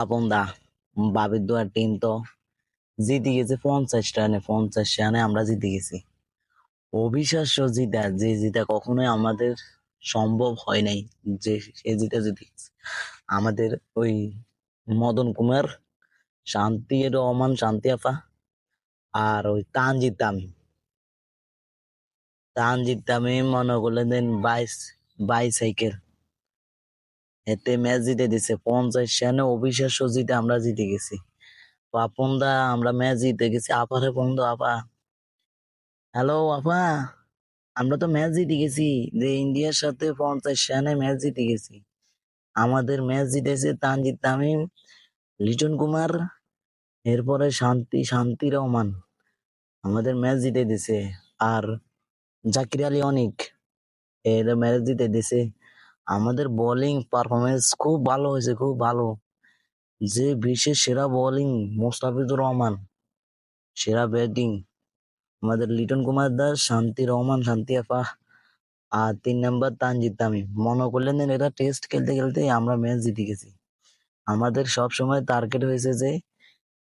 আপন দা বাবির দোয়ার টিম তো জিতে গেছে 50 রানে। 50 রানে আমরা জিতে গেছি। অবিশ্বাস্য জিতা, যে জিতা কখনোই আমাদের সম্ভব হয় নাই। যে সে জিতে গেছে আমাদের ওই মদন কুমার, শান্তি রহমান, শান্তি আপা, আর ওই তানজিদ তামিম মনে করলেন দেন 22 22 সাইকেল এতে ম্যাচ জিতে দিছে। 50 রানে অবিশ্বাস্য জিতে আমরা জিতে গেছি। পাপন দা আমরা ম্যাচ জিতে গেছি। আপারে বন্ধু, আপা, হ্যালো আপা, আমরা তো ম্যাচ জিতে গেছি। যে ইন্ডিয়ার সাথে 50 রানে ম্যাচ জিতে গেছি। আমাদের ম্যাচ জিতেছে তানজিদ তামিম, লিটন কুমার, এরপরে শান্তি রহমান আমাদের ম্যাচ জিতে দিছে। আর জাকির আলী অনিক এর ম্যাচ জিতে দিছে। আমাদের বোলিং পারফরমেন্স খুব ভালো হয়েছে, খুব ভালো। যে বিশ্বের সেরা বোলিং মোস্তাফিজুর রহমান, সেরা ব্যাটিং আমাদের লিটন কুমার দাস, শান্তি রহমান, শান্তি আপা, আর 3 নাম্বার তানজিদ তামিম। মনে করলেন যে এরা টেস্ট খেলতে খেলতে আমরা ম্যাচ জিতে গেছি। আমাদের সব সময় টার্গেট হয়েছে যে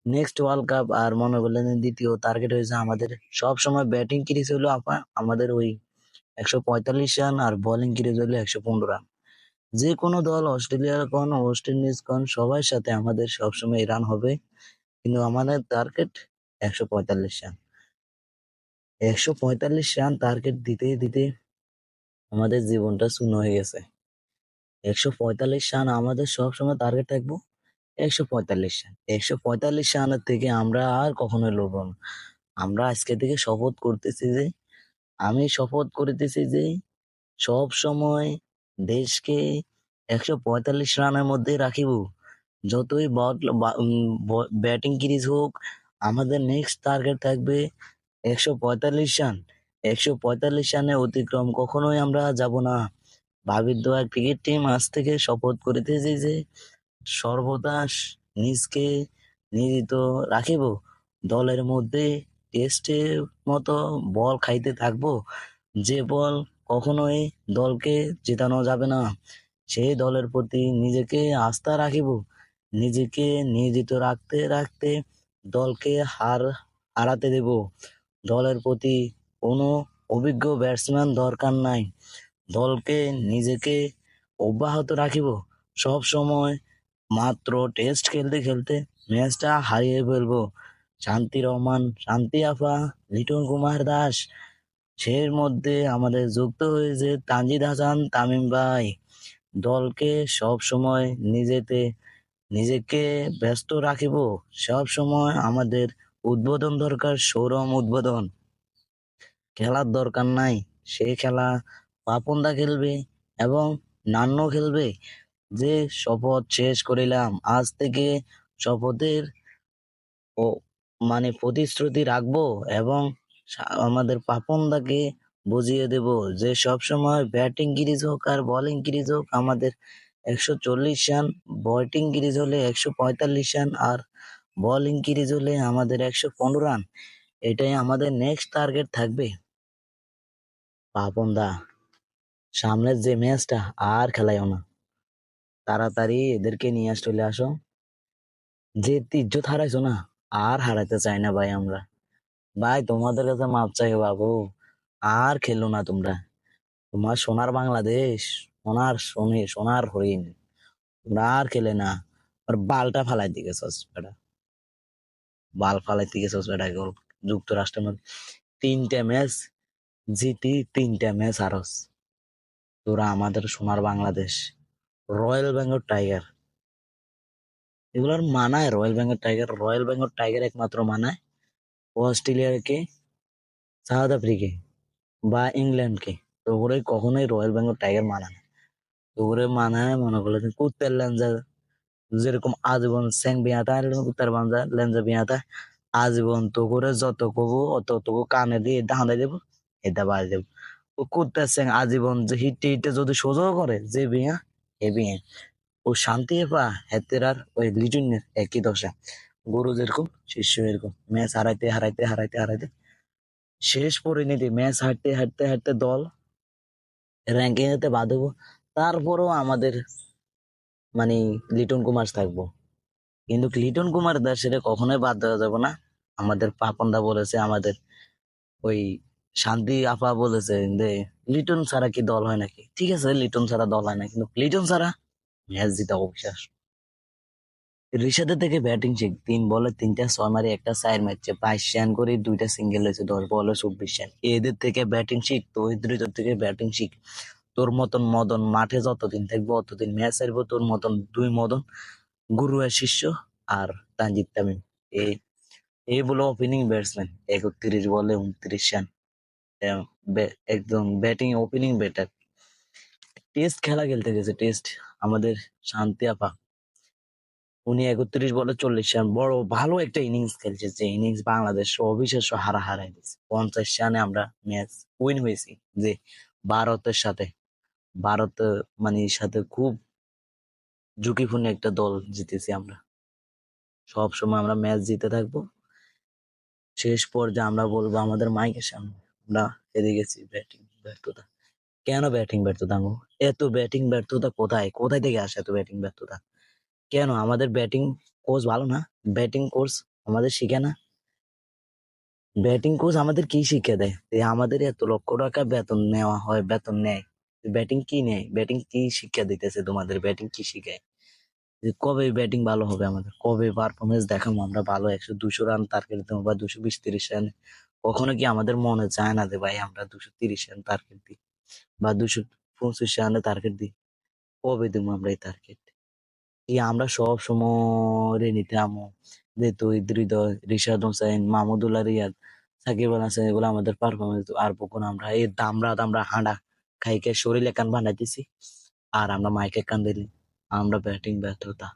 নেক্সট ওয়ার্ল্ড কাপ। আর মনে করলেন যে দ্বিতীয় টার্গেট হয়েছে আমাদের সব সময় ব্যাটিং ক্রিজ হলো আপা আমাদের ওই 145 রান, আর বোলিং ক্রিজ হলো 115 রান। যে কোনো দল, অস্ট্রেলিয়ার কোন, ওয়েস্ট ইন্ডিজ কোন, সবার সাথে আমাদের সবসময় রান হবে, কিন্তু আমাদের টার্গেট 145 রান। 145 রান টার্গেট দিতে দিতে আমাদের জীবনটা শূন্য হয়ে গেছে। 145 রান আমাদের সবসময় টার্গেট থাকবো। 145 রান, 145 রানের থেকে আমরা আর কখনোই লড়বো না। আমরা আজকে থেকে শপথ করতেছি যে, আমি শপথ করিতেছি যে সব সময় দেশকে 145 রানের মধ্যে রাখিব। যতই ব্যাটিং ক্রিজ হোক, আমাদের নেক্সট টার্গেট থাকবে 145 রান। 145 রানে অতিক্রম কখনোই আমরা যাব না। ভাবির দোয়া ক্রিকেট টিম আজ থেকে শপথ করিতেছে যে সর্বদা নিজকে নিয়োজিত রাখিব। দলের মধ্যে টেস্টের মতো বল খাইতে থাকবো। যে বল কখনোই দলকে জেতানো যাবে না, সেই দলের প্রতি নিজেকে আস্থা রাখিব। নিজেকে নিয়োজিত রাখতে রাখতে দলকে হারাতে দেব। দলের প্রতি কোনো অভিজ্ঞ ব্যাটসম্যান দরকার নাই। দলকে নিজেকে অব্যাহত রাখিব। সব সময় মাত্র টেস্ট খেলতে খেলতে ম্যাচটা হারিয়ে ফেলবো। শান্তি রহমান, শান্তি আপা, লিটন কুমার দাস, এর মধ্যে আমাদের যুক্ত হয়েছে তানজিদ হাসান তামিম ভাই। দলকে সব সময় নিজেকে ব্যস্ত রাখিব। সব সময় আমাদের উদ্বোধন দরকার, সৌরম উদ্বোধন। খেলার দরকার নাই, সেই খেলা পাপনদা খেলবে এবং নান্ন খেলবে। যে শপথ শেষ করিলাম, আজ থেকে শপথের ও মানে প্রতিশ্রুতি রাখবো এবং আমাদের পাপনদাকে বুঝিয়ে দেব যে সব সময় ব্যাটিং ক্রিজ হোক আর বোলিং ক্রিজ হোক, আমাদের 140 রান, ব্যাটিং ক্রিজ হলে 145 রান, আর বোলিং ক্রিজ হলে আমাদের 115 রান। এটাই আমাদের নেক্সট টার্গেট থাকবে। পাপনদা, সামনের যে ম্যাচটা আর খেলাইও না, তাড়াতাড়ি এদেরকে নিয়ে চলে আসো। যে ইজ্জত হারাইছো না, আর হারাইতে চাই না ভাই আমরা। ভাই তোমাদের কাছে মাপ চাই বাবু, আর খেলো না তোমরা। তোমার সোনার বাংলাদেশ, সোনার হরিণ, তোমরা আর খেলে না। আর বালটা ফালাইতে গেছস বেটা, বাল ফালাইতে গেছস বেটা। যুক্তরাষ্ট্রের মধ্যে 3টা ম্যাচ জিতি, 3টা ম্যাচ হারস। তোরা আমাদের সোনার বাংলাদেশ, রয়্যাল বেঙ্গল টাইগার, এগুলোর মানায় রয়্যাল বেঙ্গল টাইগার একমাত্র মানায় অস্ট্রেলিয়াকে, সাউথ আফ্রিকা বা ইংল্যান্ডকে। তো ওরে কখনোই রয়্যাল বেঙ্গল টাইগার মানায় না। তো ওরে মানায় মনে করলে কুত্তার লেঞ্জা, যেরকম আজীবন স্যাং বিয়াতা, এরকম কুত্তার বাঞ্জা লেঞ্জা বিয়াতা। আজীবন তো করে যত কবু অত তোকে কানে দিয়ে দাঁড়াই দেবো, এটা বাজ দেবো। ও কুত্তার স্যাং আজীবন যে হিটে হিটে যদি সোজা করে যে বিয়া, এ বিয়া। ও শান্তি পা হেতেরার ওই লিটনের একই দশা। গরু যেরকম, শিষ্য এরকম, ম্যাচ হারাইতে হারাইতে হারাইতে হারাইতে শেষ পরিণতি ম্যাচ হারতে হারতে হারতে দল র্যাঙ্কিং এতে বাঁধবো। তারপরেও আমাদের মানে লিটন কুমার থাকবো। কিন্তু লিটন কুমার দাসের কখনোই বাদ দেওয়া যাবে না। আমাদের পাপনদা বলেছে, আমাদের ওই শান্তি আপা বলেছে যে লিটন ছাড়া কি দল হয় নাকি? ঠিক আছে, লিটন ছাড়া দল হয় না, কিন্তু লিটন ছাড়া ম্যাচ জিতা অবিশ্বাস। ঋষাদের থেকে ব্যাটিং শিখ, 3 বলে 3টা 6 মারি, একটা 4 মারছে, 22 রান করে 2টা সিঙ্গেল হয়েছে, 10 বলে 24 রান। এদের থেকে ব্যাটিং শিখ, তহিদ হৃদয় থেকে ব্যাটিং শিখ। তোর মতন মদন মাঠে যতদিন থাকবো অতদিন ম্যাচ হারবো। তোর মতন 2 মদন, গুরুয়া শিষ্য আর তানজিদ তামিম, এই এই বলে ওপেনিং ব্যাটসম্যান, 31 বলে 29 রান। একদম ব্যাটিং ওপেনিং ব্যাটার। টেস্ট খেলা খেলতে গেছে, টেস্ট। আমাদের শান্তি আপা, উনি 31 বলে 40 রান, বড় ভালো একটা ইনিংস খেলছে, যে ইনিংস বাংলাদেশ অবিশ্বাস্য হারাই দিচ্ছে। 50 রানে আমরা ম্যাচ উইন হয়েছি, যে ভারতের সাথে। ভারত মানে সাথে খুব ঝুঁকিপূর্ণ একটা দল জিতেছি আমরা। সব সময় আমরা ম্যাচ জিতে থাকবো। শেষ পর্যায়ে আমরা বলবো আমাদের মাইকের সামনে আমরা হেরে গেছি। ব্যাটিং ব্যর্থতা, কেন ব্যাটিং ব্যর্থতা গো? এত ব্যাটিং ব্যর্থতা কোথায় কোথায় থেকে আসে এত ব্যাটিং ব্যর্থতা? কেন আমাদের ব্যাটিং কোচ ভালো না? ব্যাটিং কোচ আমাদের শিখে না? ব্যাটিং কোচ আমাদের কি শিক্ষা দেয়? আমাদের এত লক্ষ টাকা বেতন নেওয়া হয়, বেতন নেয়, ব্যাটিং কি নেয়? ব্যাটিং কি শিক্ষা দিতেছে তোমাদের? ব্যাটিং কি শিখায়? যে কবে ব্যাটিং ভালো হবে আমাদের? কবে পারফরমেন্স দেখাবো আমরা ভালো? 100-200 রান টার্গেট দেবো বা 220-30 রান? কখনো কি আমাদের মনে চায় না যে ভাই আমরা 230 রান টার্গেট দিই বা 225 রানে টার্গেট দিই? কবে দেবো আমরা এই টার্গেট? আমরা সব সময় রেনিতে আমো যে তুই হৃদয়, রিশাদ হোসেন, মাহমুদুল্লাহ রিয়াদ, সাকিব আল হাসান, এগুলো আমাদের পারফরমেন্স আর বকুন আমরা এই দামরা দামরা হাঁডা খাইকে শরীরে কান বানাইতেছি, আর আমরা মাইকে কান দিলি আমরা ব্যাটিং ব্যর্থতা।